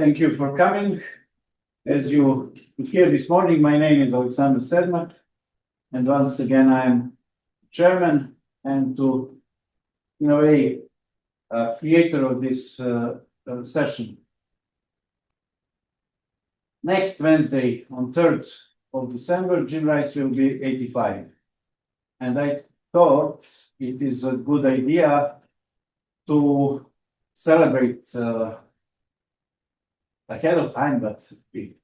Thank you for coming. As you hear this morning, my name is Aleksandar Sedmak, and once again I am chairman and in a way, creator of this session. Next Wednesday, on 3rd of December, Jim Rice will be 85, and I thought it is a good idea to celebrate ahead of time, but we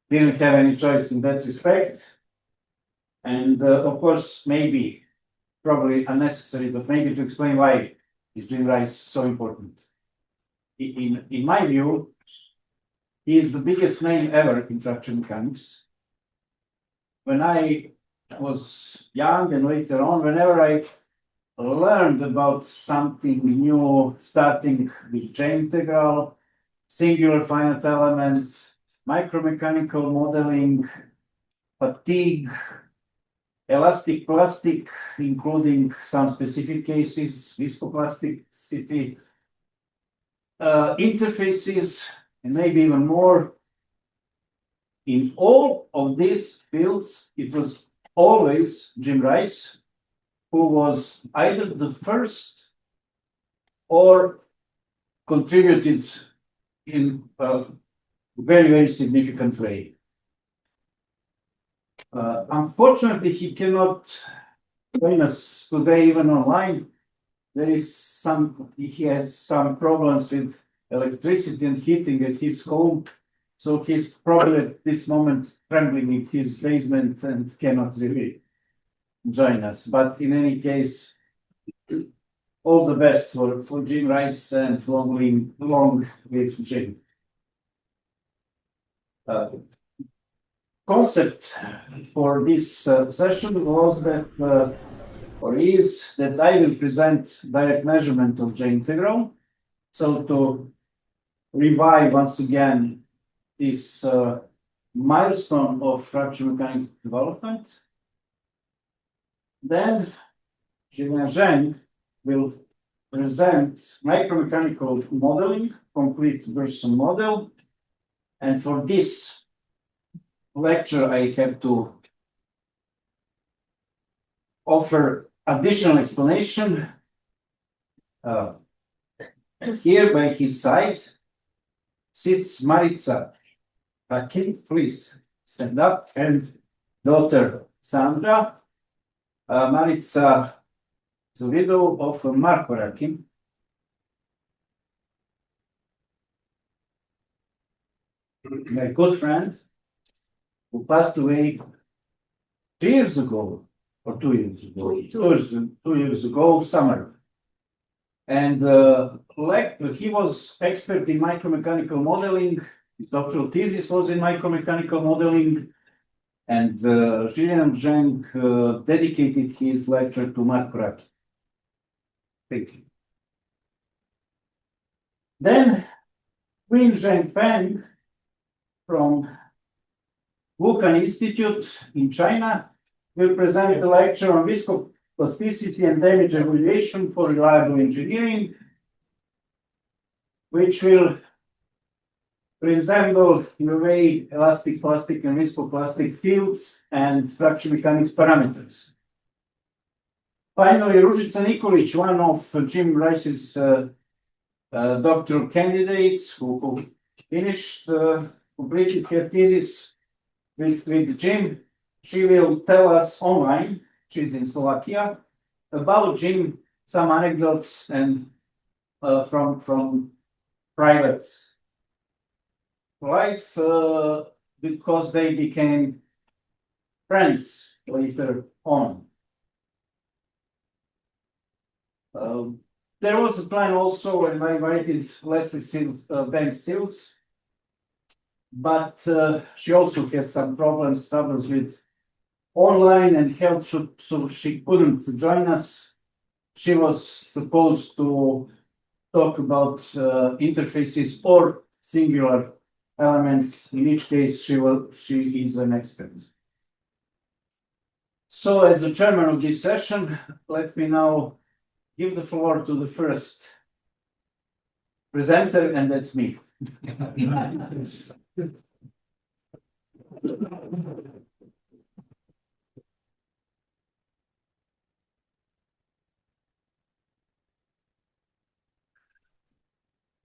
didn't have any choice in that respect. And of course, probably unnecessary, but maybe to explain why is Jim Rice so important. In my view, he is the biggest name ever in fracture mechanics. When I was young and later on, whenever I learned about something new, starting with J integral, singular finite elements, micromechanical modeling, fatigue, elastic plastic, including some specific cases, viscoplasticity, interfaces, and maybe even more. In all of these fields, it was always Jim Rice who was either the first or contributed in a very, very significant way. Unfortunately, he cannot join us today, even online. He has some problems with electricity and heating at his home, so he's probably at this moment trembling in his basement and cannot really join us. But in any case, all the best for Jim Rice and long with Jim. Concept for this session was that, is that I will present direct measurement of J integral. So to revive once again this milestone of fracture mechanics development. Then Julien Zheng will present micromechanical modeling, complete version model. And for this lecture, I have to offer additional explanation. Here by his side sits Marica. Please stand up, and daughter Sandra. Marica is the widow of Marko Rakin. My good friend, who passed away 3 years ago, or 2 years ago, 2 years ago, summer. And he was expert in micromechanical modeling. His doctoral thesis was in micromechanical modeling. And Julien Zheng dedicated his lecture to Marko Rakin. Thank you. Then Win Zhengfeng from Wuhan Institute in China will present a lecture on viscoplasticity and damage evaluation for reliable engineering, which will resemble, in a way, elastic, plastic, and viscoplastic fields and fracture mechanics parameters. Finally, Ružica Nikolić, one of Jim Rice's doctoral candidates who completed her thesis with Jim. She will tell us online, she's in Slovakia, about Jim, some anecdotes and from private life, because they became friends later on. There was a plan also, and I invited Leslie Banks-Sills, but she also has some troubles with online and health, so she couldn't join us. She was supposed to talk about interfaces or singular elements. In each case, she is an expert. So, as the chairman of this session, let me now give the floor to the first presenter, and that's me.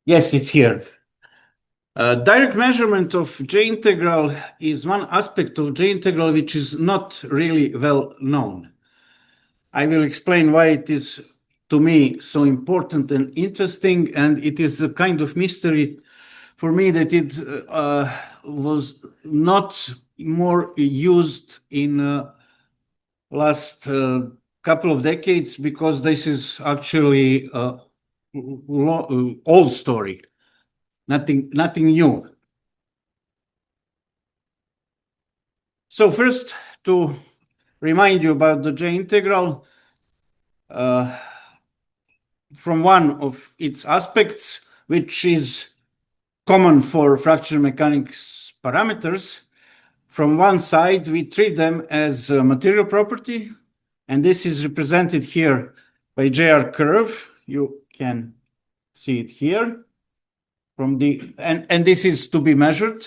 Yes, it's here. Direct measurement of J integral is one aspect of J integral which is not really well known. I will explain why it is, to me, so important and interesting, and it is a kind of mystery for me that it was not more used in last couple of decades, because this is actually a old story, nothing new. So first, to remind you about the J integral, from one of its aspects, which is common for fracture mechanics parameters. From one side, we treat them as a material property, and this is represented here by JR curve. You can see it here. From the and this is to be measured.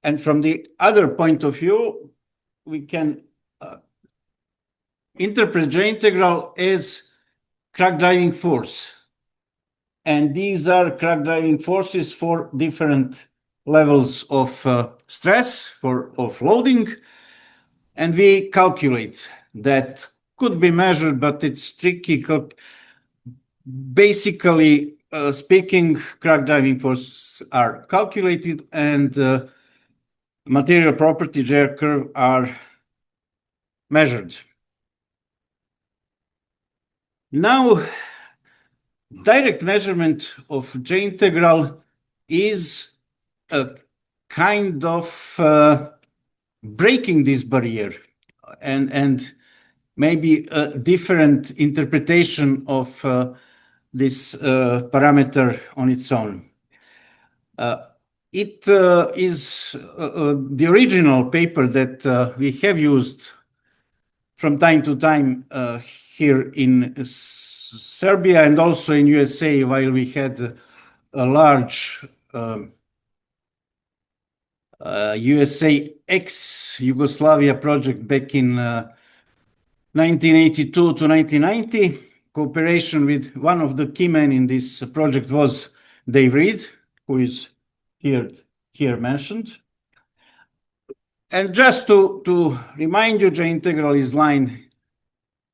And from the other point of view, we can interpret J integral as crack driving force. And these are crack driving forces for different levels of stress, of loading. And we calculate that. Could be measured, but it's tricky. Basically speaking, crack driving forces are calculated, and material property J curve are measured. Now, direct measurement of J integral is a kind of breaking this barrier, and maybe a different interpretation of this parameter on its own. It is the original paper that we have used from time to time here in Serbia and also in USA, while we had a large USA ex-Yugoslavia project back in 1982 to 1990. Cooperation with one of the key men in this project was Dave Reed, who is here mentioned. And just to remind you, J integral is line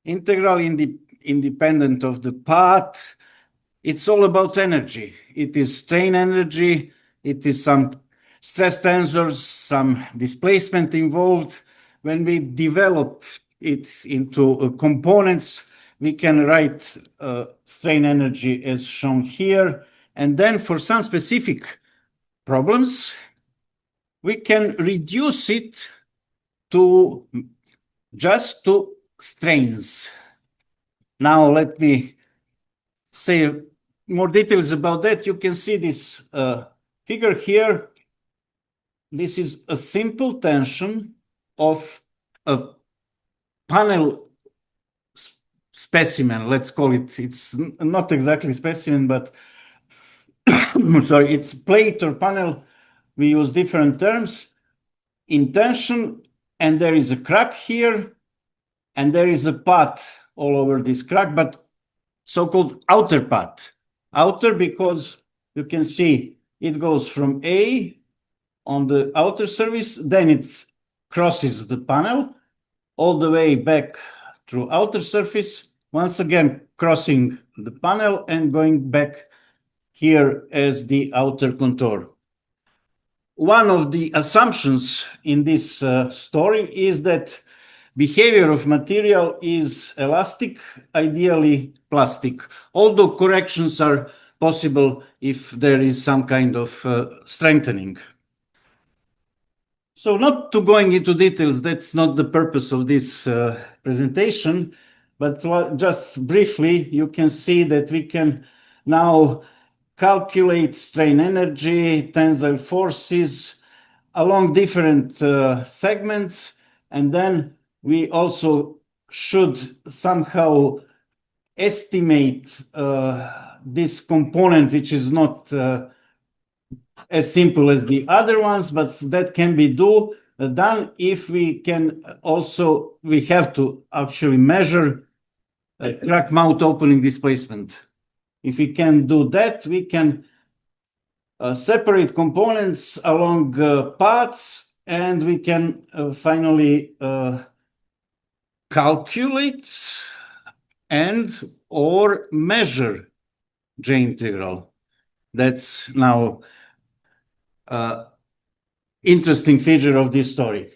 integral independent of the path. It's all about energy. It is strain energy. It is some stress tensors, some displacement involved. When we develop it into components, we can write strain energy as shown here. And then for some specific problems, we can reduce it to just to strains. Now let me say more details about that. You can see this figure here. This is a simple tension of a panel specimen, let's call it. It's not exactly specimen, but sorry, it's plate or panel. We use different terms in tension, and there is a crack here, and there is a path all over this crack, but so-called outer path. Outer because you can see it goes from A on the outer surface, then it crosses the panel all the way back through outer surface, once again crossing the panel and going back here as the outer contour. One of the assumptions in this story is that behavior of material is elastic, ideally plastic, although corrections are possible if there is some kind of strengthening. So not to going into details, that's not the purpose of this presentation, but just briefly, you can see that we can now calculate strain energy, tensile forces along different segments, and then we also should somehow estimate this component, which is not as simple as the other ones, but that can be done if we can also, we have to actually measure crack mouth opening displacement. If we can do that, we can separate components along paths, and we can finally calculate and or measure J integral. That's now interesting feature of this story.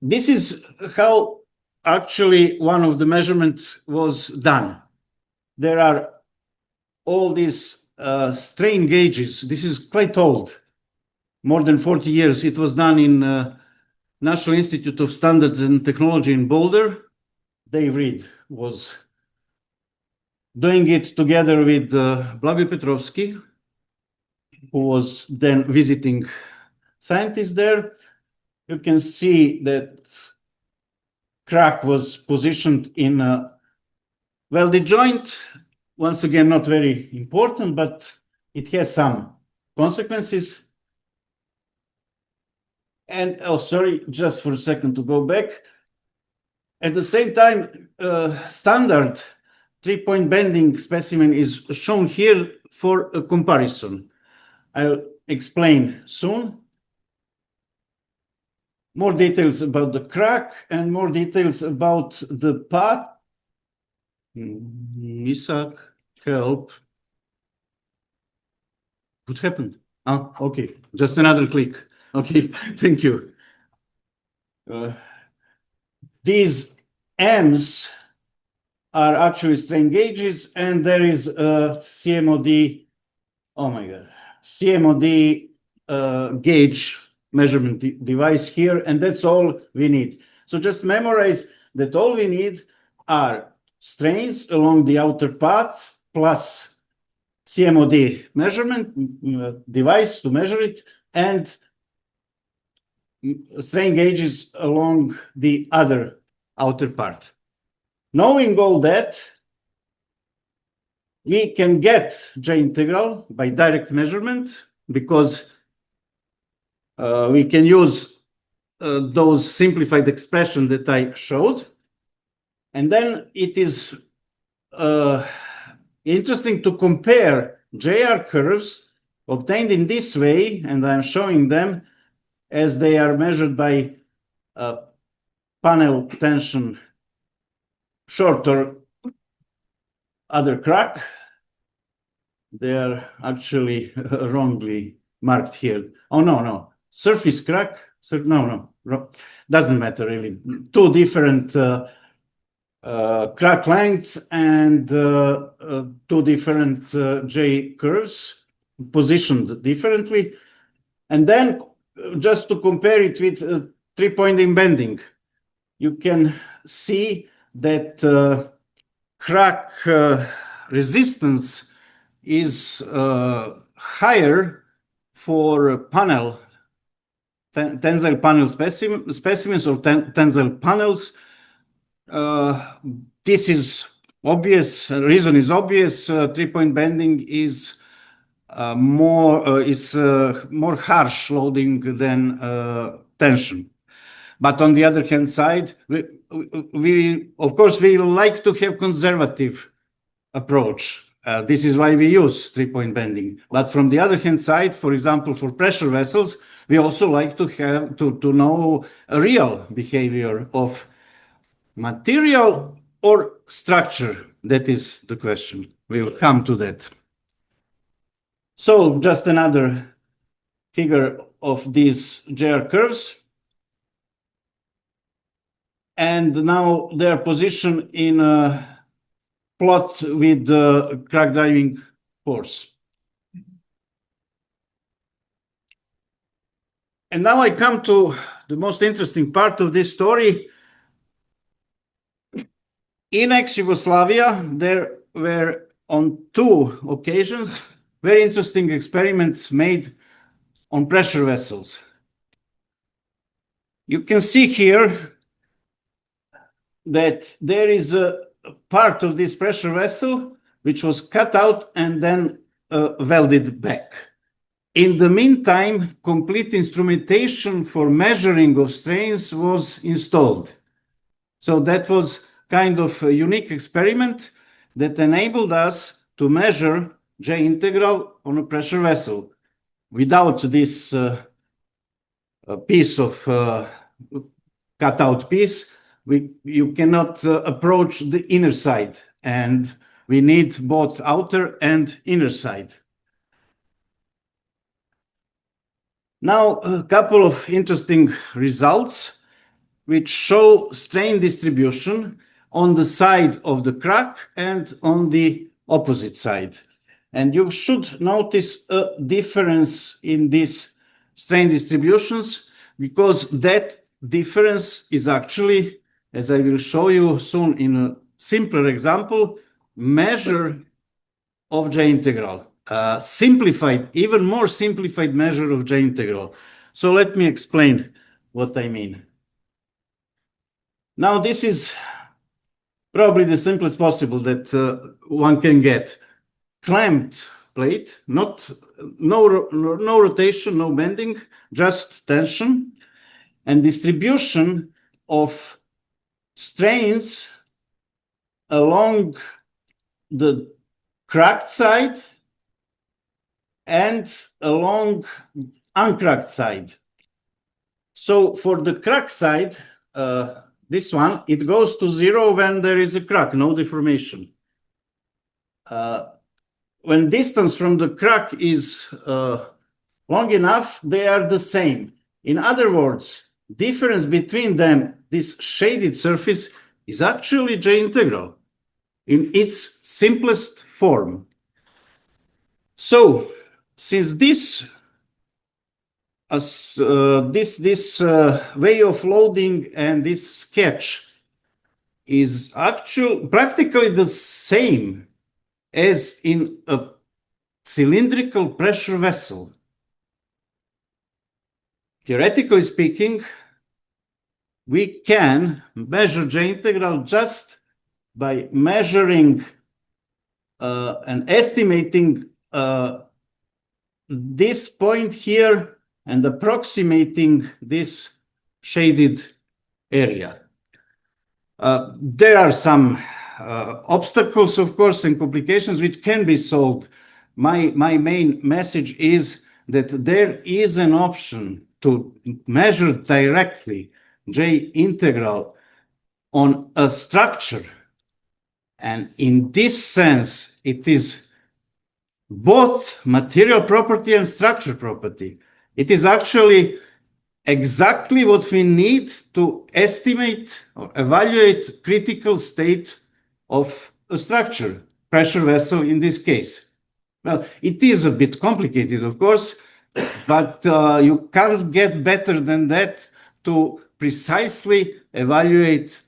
This is how actually one of the measurements was done. There are all these strain gauges. This is quite old, more than 40 years. It was done in National Institute of Standards and Technology in Boulder. Dave Reed was doing it together with Blagoy Petrovsky, who was then visiting scientist there. You can see that crack was positioned in a welded joint. Once again, not very important, but it has some consequences. And, oh, sorry, just for a second to go back. At the same time, standard 3-point bending specimen is shown here for a comparison. I'll explain soon. More details about the crack and more details about the path. Misak, help. What happened? Oh, okay, just another click. Okay, thank you. These M's are actually strain gauges, and there is a CMOD, oh my God, CMOD gauge measurement device here, and that's all we need. So just memorize that all we need are strains along the outer path plus CMOD measurement device to measure it, and strain gauges along the other outer part. Knowing all that, we can get J integral by direct measurement, because we can use those simplified expressions that I showed. And then it is interesting to compare JR curves obtained in this way, and I'm showing them as they are measured by panel tension short or other crack. They are actually wrongly marked here. Oh, no, surface crack. No, doesn't matter really. Two different crack lengths and two different J curves positioned differently. And then just to compare it with 3-point bending, you can see that crack resistance is higher for panel, tensile panel specimens or tensile panels. This is obvious, reason is obvious. 3-point bending is more harsh loading than tension. But on the other hand side, we of course we like to have conservative approach. This is why we use 3-point bending. But from the other hand side, for example, for pressure vessels, we also like to have to know a real behavior of material or structure. That is the question. We will come to that. So just another figure of these JR curves. And now their position in a plot with the crack driving force. And now I come to the most interesting part of this story. In ex-Yugoslavia, there were on 2 occasions very interesting experiments made on pressure vessels. You can see here that there is a part of this pressure vessel which was cut out and then welded back. In the meantime, complete instrumentation for measuring of strains was installed. So that was kind of a unique experiment that enabled us to measure J integral on a pressure vessel. Without this piece of cut-out piece, you cannot approach the inner side, and we need both outer and inner side. Now, a couple of interesting results which show strain distribution on the side of the crack and on the opposite side. And you should notice a difference in these strain distributions, because that difference is actually, as I will show you soon in a simpler example, measure of J integral, simplified, even more simplified measure of J integral. So let me explain what I mean. Now, this is probably the simplest possible that one can get. Clamped plate, no rotation, no bending, just tension, and distribution of strains along the cracked side and along uncracked side. So for the cracked side, this one, it goes to 0 when there is a crack, no deformation. When distance from the crack is long enough, they are the same. In other words, difference between them, this shaded surface, is actually J integral in its simplest form. So, since this way of loading and this sketch is practically the same as in a cylindrical pressure vessel, theoretically speaking, we can measure J integral just by measuring and estimating this point here and approximating this shaded area. There are some obstacles, of course, and complications which can be solved. My main message is that there is an option to measure directly J integral on a structure. And in this sense, it is both material property and structure property. It is actually exactly what we need to estimate or evaluate critical state of a structure, pressure vessel in this case. Well, it is a bit complicated, of course, but you can't get better than that to precisely evaluate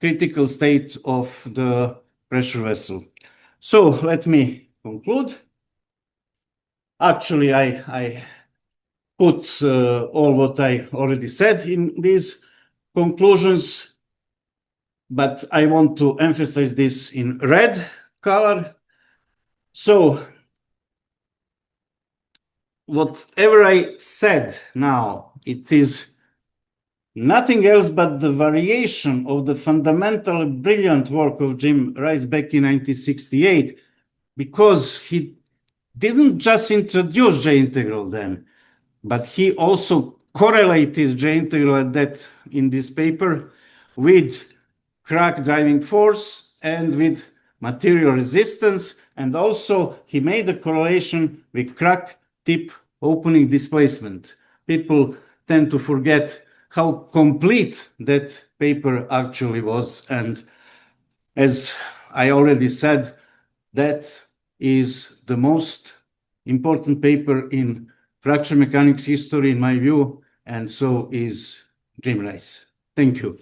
critical state of the pressure vessel. So let me conclude. Actually, I put all what I already said in these conclusions, but I want to emphasize this in red color. So whatever I said now, it is nothing else but the variation of the fundamental brilliant work of Jim Rice back in 1968, because he didn't just introduce J integral then, but he also correlated J integral at that in this paper with crack driving force and with material resistance, and also he made a correlation with crack tip opening displacement. People tend to forget how complete that paper actually was, and as I already said, that is the most important paper in fracture mechanics history in my view, and so is Jim Rice. Thank you.